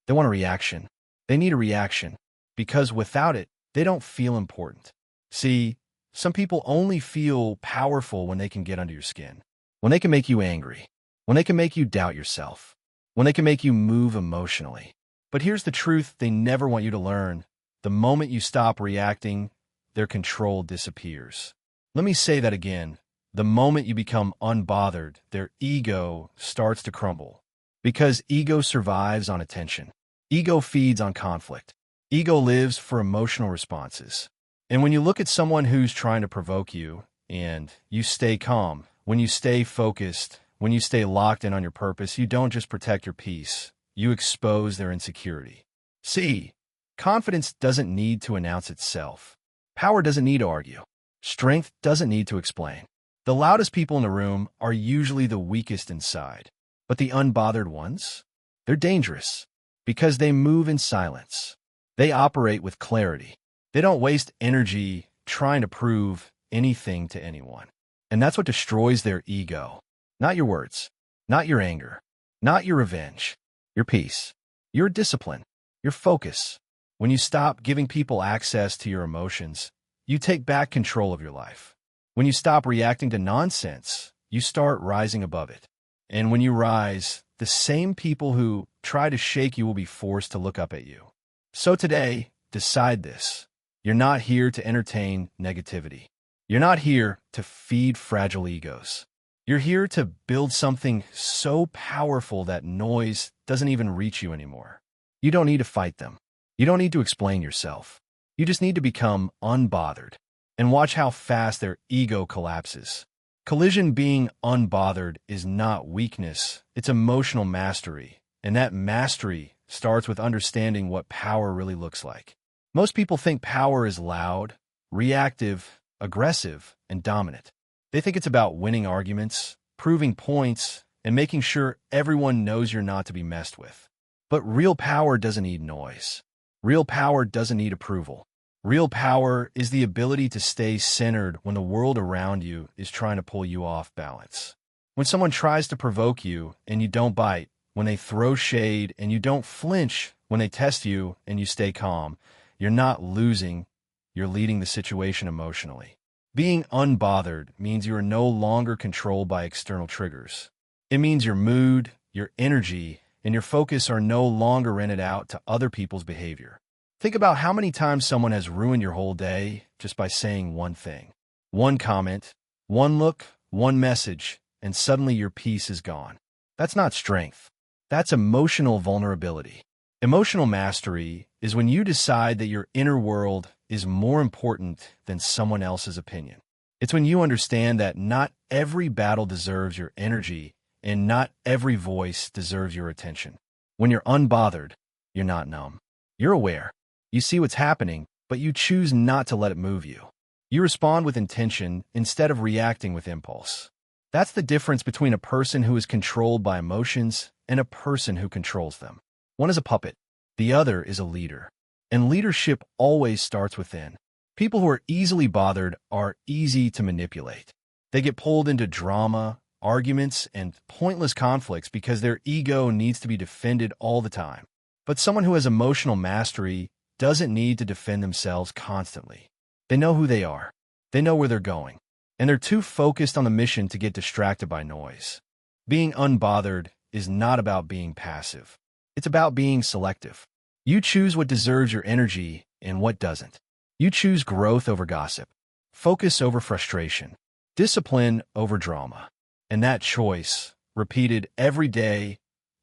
They want a reaction. They need a reaction, because without it, they don't feel important. See, some people only feel powerful when they can get under your skin, when they can make you angry, when they can make you doubt yourself, when they can make you move emotionally. But here's the truth they never want you to learn. The moment you stop reacting, their control disappears. Let me say that again. The moment you become unbothered, their ego starts to crumble. Because ego survives on attention. Ego feeds on conflict. Ego lives for emotional responses. And when you look at someone who's trying to provoke you, and you stay calm, when you stay focused, when you stay locked in on your purpose, you don't just protect your peace, you expose their insecurity. See, confidence doesn't need to announce itself. Power doesn't need to argue. Strength doesn't need to explain. The loudest people in the room are usually the weakest inside. But the unbothered ones? They're dangerous because they move in silence. They operate with clarity. They don't waste energy trying to prove anything to anyone. And that's what destroys their ego. Not your words, not your anger, not your revenge, your peace, your discipline, your focus. When you stop giving people access to your emotions, you take back control of your life. When you stop reacting to nonsense, you start rising above it. And when you rise, the same people who try to shake you will be forced to look up at you. So today, decide this. You're not here to entertain negativity. You're not here to feed fragile egos. You're here to build something so powerful that noise doesn't even reach you anymore. You don't need to fight them. You don't need to explain yourself. You just need to become unbothered and watch how fast their ego collapses. Collision being unbothered is not weakness, it's emotional mastery. And that mastery starts with understanding what power really looks like. Most people think power is loud, reactive, aggressive, and dominant. They think it's about winning arguments, proving points, and making sure everyone knows you're not to be messed with. But real power doesn't need noise. Real power doesn't need approval. Real power is the ability to stay centered when the world around you is trying to pull you off balance. When someone tries to provoke you and you don't bite, when they throw shade and you don't flinch, when they test you and you stay calm, you're not losing, you're leading the situation emotionally. Being unbothered means you are no longer controlled by external triggers. It means your mood, your energy, and your focus are no longer rented out to other people's behavior. Think about how many times someone has ruined your whole day just by saying one thing. One comment, one look, one message, and suddenly your peace is gone. That's not strength. That's emotional vulnerability. Emotional mastery is when you decide that your inner world is more important than someone else's opinion. It's when you understand that not every battle deserves your energy and not every voice deserves your attention. When you're unbothered, you're not numb. You're aware. You see what's happening, but you choose not to let it move you. You respond with intention instead of reacting with impulse. That's the difference between a person who is controlled by emotions and a person who controls them. One is a puppet. The other is a leader. And leadership always starts within. People who are easily bothered are easy to manipulate. They get pulled into drama, arguments, and pointless conflicts because their ego needs to be defended all the time. But someone who has emotional mastery doesn't need to defend themselves constantly. They know who they are. They know where they're going. And they're too focused on the mission to get distracted by noise. Being unbothered is not about being passive. It's about being selective. You choose what deserves your energy and what doesn't. You choose growth over gossip, focus over frustration, discipline over drama. And that choice, repeated every day,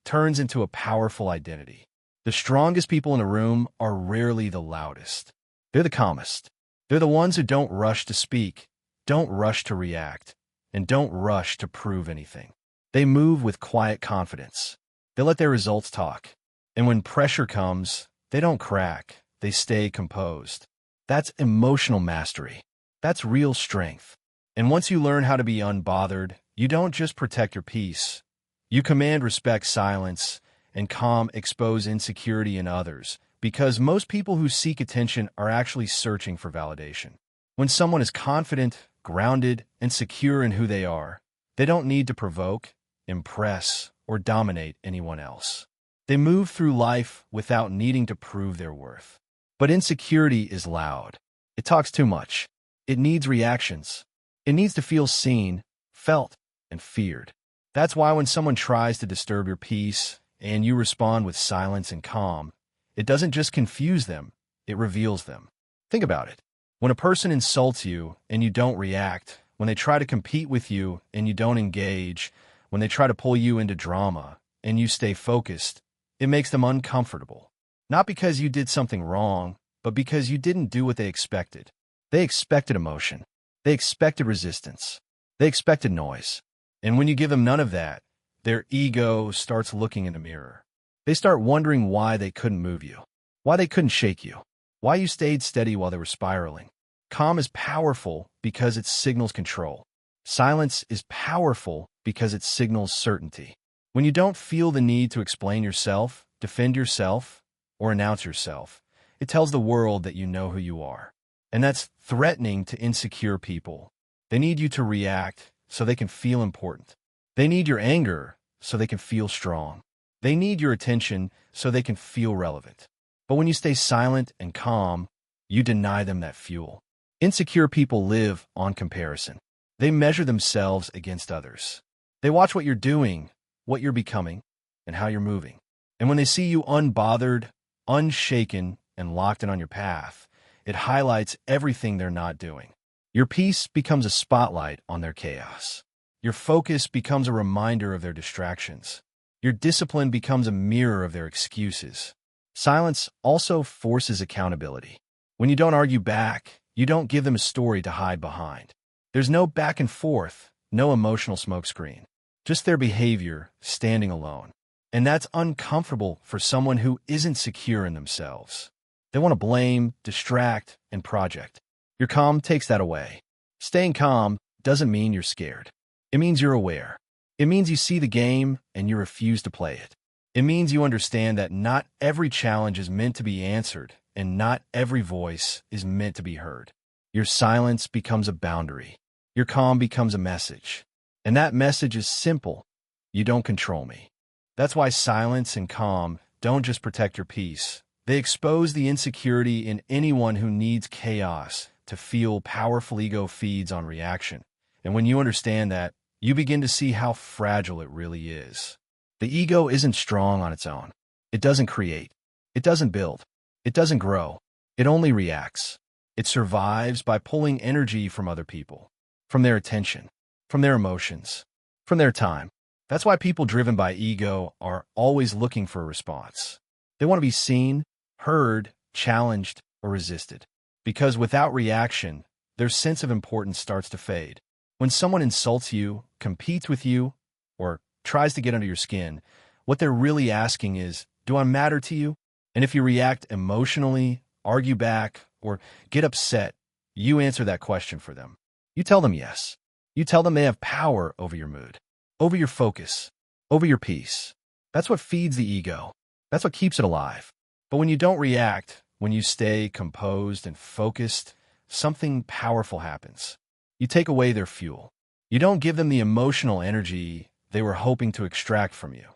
turns into a powerful identity. The strongest people in a room are rarely the loudest. They're the calmest. They're the ones who don't rush to speak, don't rush to react, and don't rush to prove anything. They move with quiet confidence. They let their results talk. And when pressure comes, they don't crack. They stay composed. That's emotional mastery. That's real strength. And once you learn how to be unbothered, you don't just protect your peace. You command respect, silence, and calm expose insecurity in others, because most people who seek attention are actually searching for validation. When someone is confident, grounded, and secure in who they are, they don't need to provoke, impress, or dominate anyone else. They move through life without needing to prove their worth. But insecurity is loud. It talks too much. It needs reactions. It needs to feel seen, felt, and feared. That's why when someone tries to disturb your peace and you respond with silence and calm, it doesn't just confuse them, it reveals them. Think about it. When a person insults you and you don't react, when they try to compete with you and you don't engage, when they try to pull you into drama and you stay focused, it makes them uncomfortable. Not because you did something wrong, but because you didn't do what they expected. They expected emotion. They expected resistance. They expected noise. And when you give them none of that, their ego starts looking in the mirror. They start wondering why they couldn't move you, why they couldn't shake you, why you stayed steady while they were spiraling. Calm is powerful because it signals control. Silence is powerful because it signals certainty. When you don't feel the need to explain yourself, defend yourself, or announce yourself, it tells the world that you know who you are. And that's threatening to insecure people. They need you to react so they can feel important. They need your anger so they can feel strong. They need your attention so they can feel relevant. But when you stay silent and calm, you deny them that fuel. Insecure people live on comparison. They measure themselves against others. They watch what you're doing, what you're becoming, and how you're moving. And when they see you unbothered, unshaken, and locked in on your path, it highlights everything they're not doing. Your peace becomes a spotlight on their chaos. Your focus becomes a reminder of their distractions. Your discipline becomes a mirror of their excuses. Silence also forces accountability. When you don't argue back, you don't give them a story to hide behind. There's no back and forth, no emotional smokescreen. Just their behavior, standing alone. And that's uncomfortable for someone who isn't secure in themselves. They want to blame, distract, and project. Your calm takes that away. Staying calm doesn't mean you're scared. It means you're aware. It means you see the game and you refuse to play it. It means you understand that not every challenge is meant to be answered, and not every voice is meant to be heard. Your silence becomes a boundary. Your calm becomes a message. And that message is simple. You don't control me. That's why silence and calm don't just protect your peace. They expose the insecurity in anyone who needs chaos to feel powerful. Ego feeds on reaction. And when you understand that, you begin to see how fragile it really is. The ego isn't strong on its own. It doesn't create. It doesn't build. It doesn't grow. It only reacts. It survives by pulling energy from other people, from their attention, from their emotions, from their time. That's why people driven by ego are always looking for a response. They want to be seen, heard, challenged, or resisted. Because without reaction, their sense of importance starts to fade. When someone insults you, competes with you, or tries to get under your skin, what they're really asking is, do I matter to you? And if you react emotionally, argue back, or get upset, you answer that question for them. You tell them yes. You tell them they have power over your mood, over your focus, over your peace. That's what feeds the ego. That's what keeps it alive. But when you don't react, when you stay composed and focused, something powerful happens. You take away their fuel. You don't give them the emotional energy they were hoping to extract from you.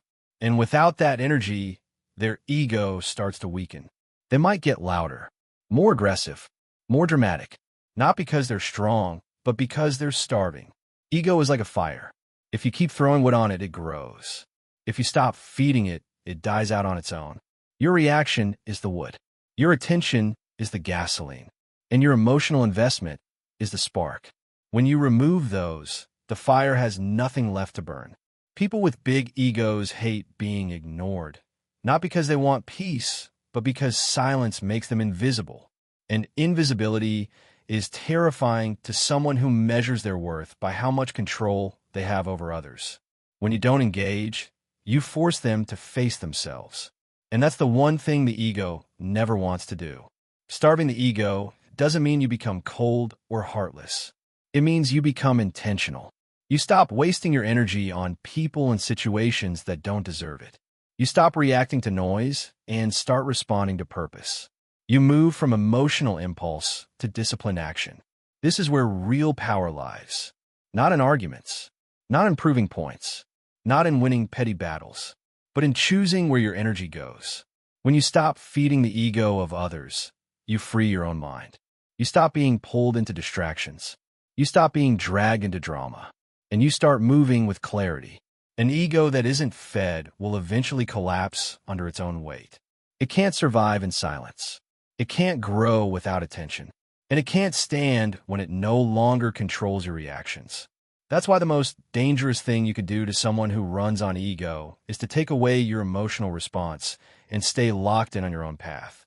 And without that energy, their ego starts to weaken. They might get louder, more aggressive, more dramatic, not because they're strong, but because they're starving. Ego is like a fire. If you keep throwing wood on it, it grows. If you stop feeding it, it dies out on its own. Your reaction is the wood. Your attention is the gasoline. And your emotional investment is the spark. When you remove those, the fire has nothing left to burn. People with big egos hate being ignored, not because they want peace, but because silence makes them invisible. And invisibility is terrifying to someone who measures their worth by how much control they have over others. When you don't engage, you force them to face themselves. And that's the one thing the ego never wants to do. Starving the ego doesn't mean you become cold or heartless. It means you become intentional. You stop wasting your energy on people and situations that don't deserve it. You stop reacting to noise and start responding to purpose. You move from emotional impulse to disciplined action. This is where real power lies. Not in arguments, not in proving points, not in winning petty battles, but in choosing where your energy goes. When you stop feeding the ego of others, you free your own mind. You stop being pulled into distractions. You stop being dragged into drama. And you start moving with clarity. An ego that isn't fed will eventually collapse under its own weight. It can't survive in silence. It can't grow without attention. And it can't stand when it no longer controls your reactions. That's why the most dangerous thing you could do to someone who runs on ego is to take away your emotional response and stay locked in on your own path.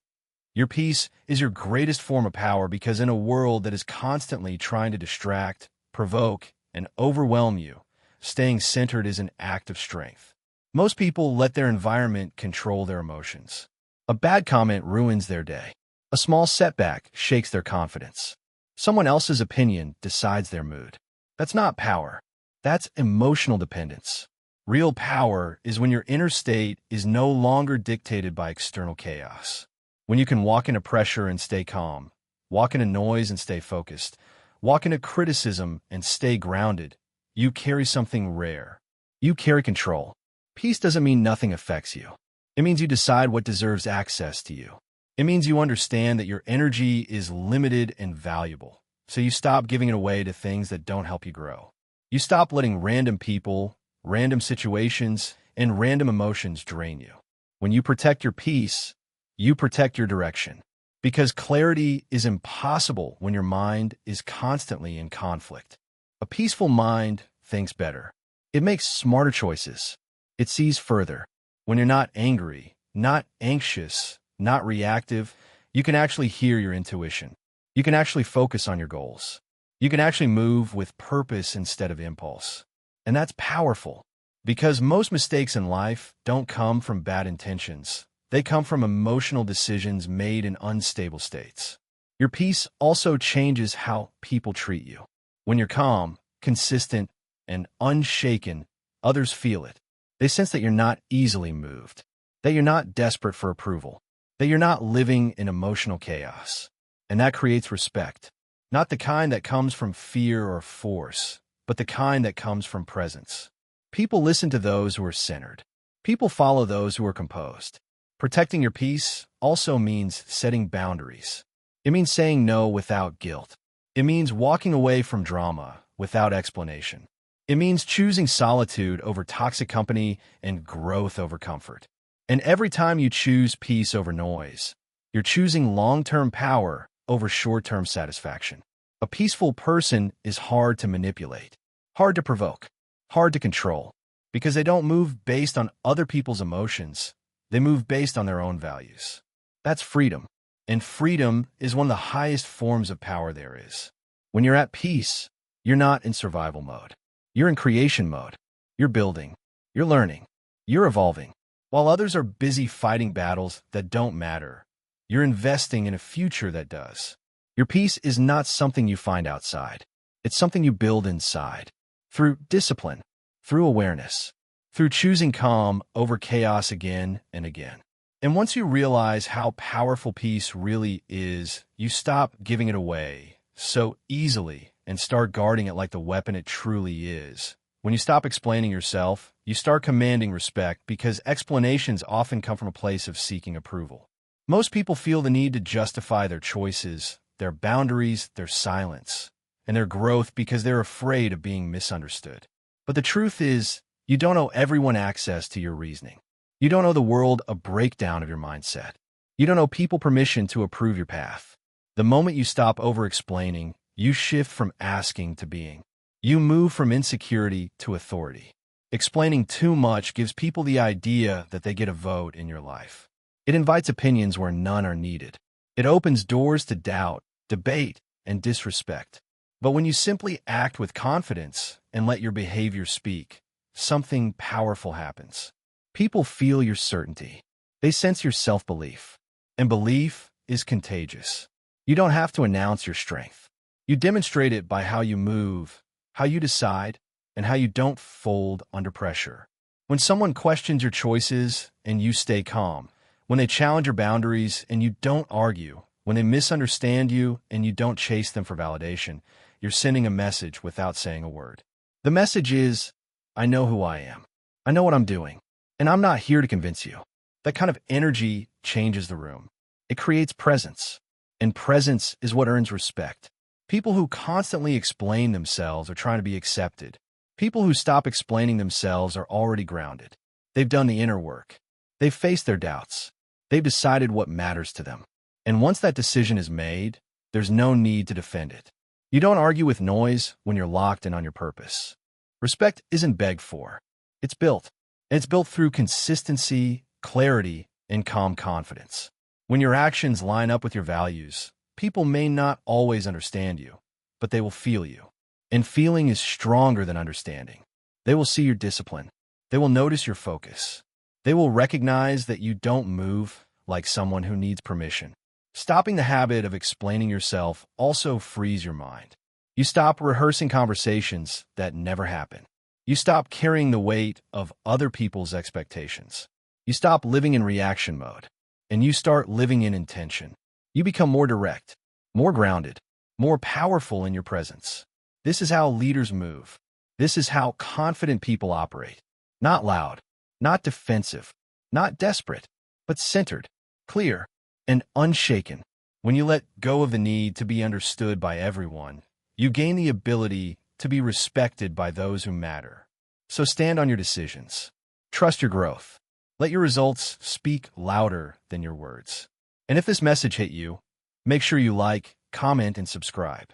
Your peace is your greatest form of power because in a world that is constantly trying to distract, provoke, and overwhelm you, staying centered is an act of strength. Most people let their environment control their emotions. A bad comment ruins their day. A small setback shakes their confidence. Someone else's opinion decides their mood. That's not power. That's emotional dependence. Real power is when your inner state is no longer dictated by external chaos. When you can walk into pressure and stay calm, walk into noise and stay focused, walk into criticism and stay grounded, you carry something rare. You carry control. Peace doesn't mean nothing affects you. It means you decide what deserves access to you. It means you understand that your energy is limited and valuable, so you stop giving it away to things that don't help you grow. You stop letting random people, random situations, and random emotions drain you. When you protect your peace, you protect your direction. Because clarity is impossible when your mind is constantly in conflict. A peaceful mind thinks better. It makes smarter choices. It sees further. When you're not angry, not anxious, not reactive, you can actually hear your intuition. You can actually focus on your goals. You can actually move with purpose instead of impulse. And that's powerful, because most mistakes in life don't come from bad intentions. They come from emotional decisions made in unstable states. Your peace also changes how people treat you. When you're calm, consistent, and unshaken, others feel it. They sense that you're not easily moved, that you're not desperate for approval, that you're not living in emotional chaos. And that creates respect, not the kind that comes from fear or force, but the kind that comes from presence. People listen to those who are centered. People follow those who are composed. Protecting your peace also means setting boundaries. It means saying no without guilt. It means walking away from drama without explanation. It means choosing solitude over toxic company and growth over comfort. And every time you choose peace over noise, you're choosing long-term power over short-term satisfaction. A peaceful person is hard to manipulate, hard to provoke, hard to control, because they don't move based on other people's emotions. They move based on their own values. That's freedom. And freedom is one of the highest forms of power there is. When you're at peace, you're not in survival mode. You're in creation mode. You're building. You're learning. You're evolving. While others are busy fighting battles that don't matter, you're investing in a future that does. Your peace is not something you find outside. It's something you build inside. Through discipline, through awareness, through choosing calm over chaos again and again. And once you realize how powerful peace really is, you stop giving it away so easily and start guarding it like the weapon it truly is. When you stop explaining yourself, you start commanding respect because explanations often come from a place of seeking approval. Most people feel the need to justify their choices, their boundaries, their silence, and their growth because they're afraid of being misunderstood. But the truth is, you don't owe everyone access to your reasoning. You don't owe the world a breakdown of your mindset. You don't owe people permission to approve your path. The moment you stop over-explaining, you shift from asking to being. You move from insecurity to authority. Explaining too much gives people the idea that they get a vote in your life. It invites opinions where none are needed. It opens doors to doubt, debate, and disrespect. But when you simply act with confidence and let your behavior speak, something powerful happens. People feel your certainty. They sense your self-belief. And belief is contagious. You don't have to announce your strength. You demonstrate it by how you move, how you decide, and how you don't fold under pressure. When someone questions your choices and you stay calm, when they challenge your boundaries and you don't argue, when they misunderstand you and you don't chase them for validation, you're sending a message without saying a word. The message is, I know who I am. I know what I'm doing. And I'm not here to convince you. That kind of energy changes the room. It creates presence. And presence is what earns respect. People who constantly explain themselves are trying to be accepted. People who stop explaining themselves are already grounded. They've done the inner work. They've faced their doubts. They've decided what matters to them. And once that decision is made, there's no need to defend it. You don't argue with noise when you're locked in on your purpose. Respect isn't begged for. It's built. And it's built through consistency, clarity, and calm confidence. When your actions line up with your values, people may not always understand you, but they will feel you. And feeling is stronger than understanding. They will see your discipline. They will notice your focus. They will recognize that you don't move like someone who needs permission. Stopping the habit of explaining yourself also frees your mind. You stop rehearsing conversations that never happen. You stop carrying the weight of other people's expectations. You stop living in reaction mode, and you start living in intention. You become more direct, more grounded, more powerful in your presence. This is how leaders move. This is how confident people operate. Not loud, not defensive, not desperate, but centered, clear, and unshaken. When you let go of the need to be understood by everyone, you gain the ability to be respected by those who matter. So stand on your decisions. Trust your growth. Let your results speak louder than your words. And if this message hit you, make sure you like, comment, and subscribe.